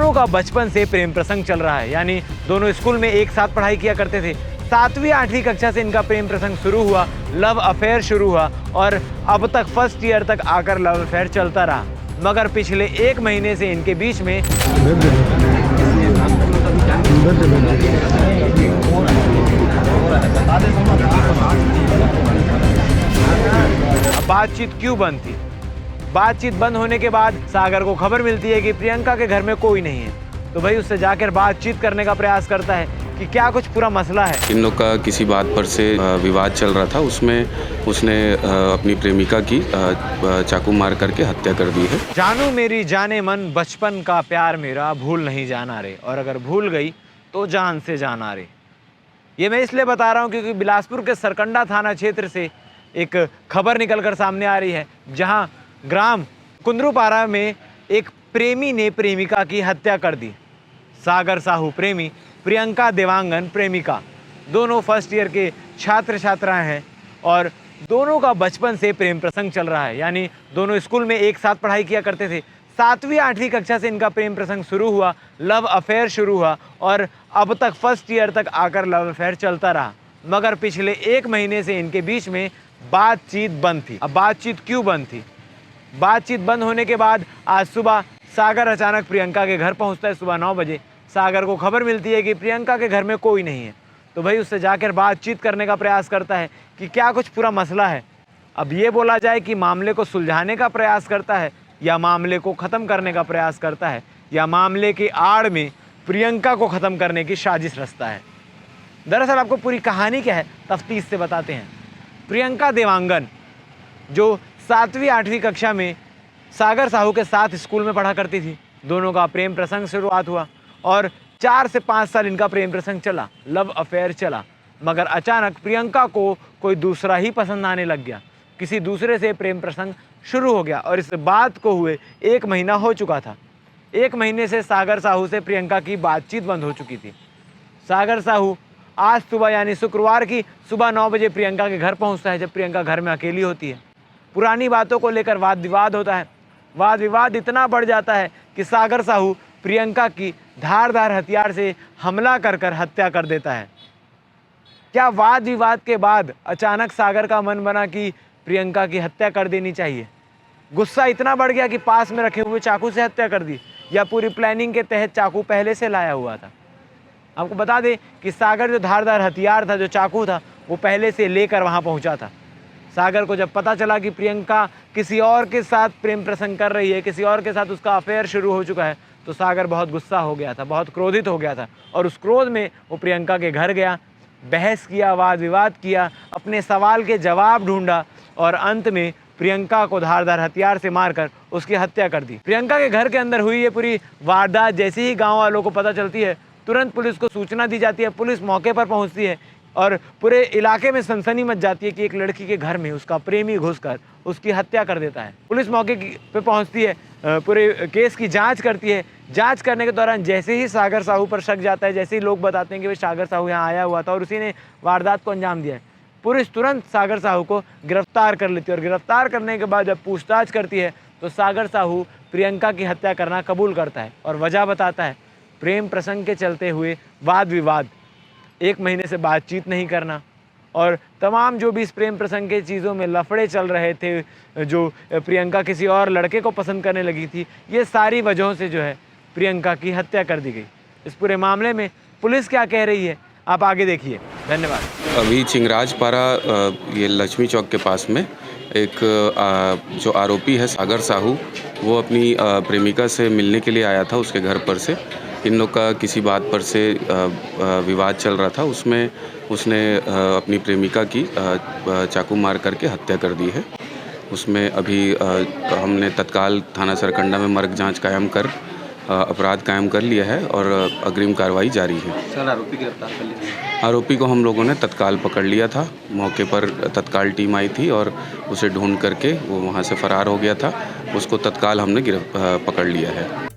दोनों का बचपन से प्रेम प्रसंग चल रहा है, यानी दोनों स्कूल में एक साथ पढ़ाई किया करते थे। 7वीं 8वीं कक्षा से इनका प्रेम प्रसंग शुरू हुआ, लव अफेयर शुरू हुआ और अब तक फर्स्ट ईयर तक आकर लव अफेयर चलता रहा। मगर पिछले 1 महीने से इनके बीच में बातचीत क्यों बंद थी? बातचीत बंद होने के बाद सागर को खबर मिलती है कि प्रियंका के घर में कोई नहीं है, तो भाई उससे जाकर बातचीत करने का प्रयास करता है कि क्या कुछ पूरा मसला है। इन लोग का किसी बात पर से विवाद चल रहा था, उसमें उसने अपनी प्रेमिका की चाकू मार करके हत्या कर दी है। जानू मेरी जाने मन बचपन का प्यार मेरा भूल नहीं जाना रे, और अगर भूल गई तो जान से जाना रे। ये मैं इसलिए बता रहा हूँ क्योंकि बिलासपुर के सरकंडा थाना क्षेत्र से एक खबर निकलकर सामने आ रही है, जहां ग्राम कुंदरूपारा में एक प्रेमी ने प्रेमिका की हत्या कर दी। सागर साहू प्रेमी, प्रियंका देवांगन प्रेमिका, दोनों फर्स्ट ईयर के छात्र छात्राएं हैं और दोनों का बचपन से प्रेम प्रसंग चल रहा है, यानी दोनों स्कूल में एक साथ पढ़ाई किया करते थे। 7वीं 8वीं कक्षा से इनका प्रेम प्रसंग शुरू हुआ, लव अफेयर शुरू हुआ और अब तक फर्स्ट ईयर तक आकर लव अफेयर चलता रहा। मगर पिछले 1 महीने से इनके बीच में बातचीत बंद थी। अब बातचीत क्यों बंद थी? बातचीत बंद होने के बाद आज सुबह सागर अचानक प्रियंका के घर पहुंचता है। सुबह 9 बजे सागर को खबर मिलती है कि प्रियंका के घर में कोई नहीं है, तो भाई उससे जाकर बातचीत करने का प्रयास करता है कि क्या कुछ पूरा मसला है। अब ये बोला जाए कि मामले को सुलझाने का प्रयास करता है या मामले को ख़त्म करने का प्रयास करता है या मामले की आड़ में प्रियंका को ख़त्म करने की साजिश रचता है। दरअसल आपको पूरी कहानी क्या है तफ्तीश से बताते हैं। प्रियंका देवांगन जो 7वीं 8वीं कक्षा में सागर साहू के साथ स्कूल में पढ़ा करती थी, दोनों का प्रेम प्रसंग शुरुआत हुआ और 4 से 5 साल इनका प्रेम प्रसंग चला, लव अफेयर चला। मगर अचानक प्रियंका को कोई दूसरा ही पसंद आने लग गया, किसी दूसरे से प्रेम प्रसंग शुरू हो गया और इस बात को हुए 1 महीना हो चुका था। 1 महीने से सागर साहू से प्रियंका की बातचीत बंद हो चुकी थी। सागर साहू आज सुबह यानी शुक्रवार की सुबह 9 बजे प्रियंका के घर पहुंचता है, जब प्रियंका घर में अकेली होती है। पुरानी बातों को लेकर वाद विवाद होता है। वाद विवाद इतना बढ़ जाता है कि सागर साहू प्रियंका की धारदार हथियार से हमला कर हत्या कर देता है। क्या वाद विवाद के बाद अचानक सागर का मन बना कि प्रियंका की हत्या कर देनी चाहिए? गुस्सा इतना बढ़ गया कि पास में रखे हुए चाकू से हत्या कर दी, या पूरी प्लानिंग के तहत चाकू पहले से लाया हुआ था? आपको बता दें कि सागर जो धारदार हथियार था, जो चाकू था, वो पहले से लेकर वहाँ पहुँचा था। सागर को जब पता चला कि प्रियंका किसी और के साथ प्रेम प्रसंग कर रही है, किसी और के साथ उसका अफेयर शुरू हो चुका है, तो सागर बहुत गुस्सा हो गया था, बहुत क्रोधित हो गया था और उस क्रोध में वो प्रियंका के घर गया, बहस किया, वाद विवाद किया, अपने सवाल के जवाब ढूंढा और अंत में प्रियंका को धारदार हथियार से मारकर उसकी हत्या कर दी। प्रियंका के घर के अंदर हुई ये पूरी वारदात जैसे ही गाँव वालों को पता चलती है, तुरंत पुलिस को सूचना दी जाती है। पुलिस मौके पर पहुंचती है और पूरे इलाके में सनसनी मच जाती है कि एक लड़की के घर में उसका प्रेमी घुसकर उसकी हत्या कर देता है। पुलिस मौके पे पहुंचती है, पूरे केस की जांच करती है। जांच करने के दौरान जैसे ही सागर साहू पर शक जाता है, जैसे ही लोग बताते हैं कि भाई सागर साहू यहाँ आया हुआ था और उसी ने वारदात को अंजाम दिया है, पुलिस तुरंत सागर साहू को गिरफ्तार कर लेती है और गिरफ्तार करने के बाद जब पूछताछ करती है तो सागर साहू प्रियंका की हत्या करना कबूल करता है और वजह बताता है प्रेम प्रसंग के चलते हुए वाद विवाद, 1 महीने से बातचीत नहीं करना और तमाम जो भी इस प्रेम प्रसंग के चीज़ों में लफड़े चल रहे थे, जो प्रियंका किसी और लड़के को पसंद करने लगी थी, ये सारी वजहों से जो है प्रियंका की हत्या कर दी गई। इस पूरे मामले में पुलिस क्या कह रही है आप आगे देखिए। धन्यवाद। अभी चिंगराजपारा ये लक्ष्मी चौक के पास में एक जो आरोपी है सागर साहू, वो अपनी प्रेमिका से मिलने के लिए आया था उसके घर पर से। इन लोग का किसी बात पर से विवाद चल रहा था, उसमें उसने अपनी प्रेमिका की चाकू मार करके हत्या कर दी है। उसमें अभी हमने तत्काल थाना सरकंडा में मर्ग जांच कायम कर अपराध कायम कर लिया है और अग्रिम कार्रवाई जारी है। सर आरोपी गिरफ्तार कर लिया? आरोपी को हम लोगों ने तत्काल पकड़ लिया था। मौके पर तत्काल टीम आई थी और उसे ढूंढ करके वो वहाँ से फरार हो गया था। उसको तत्काल हमने पकड़ लिया है।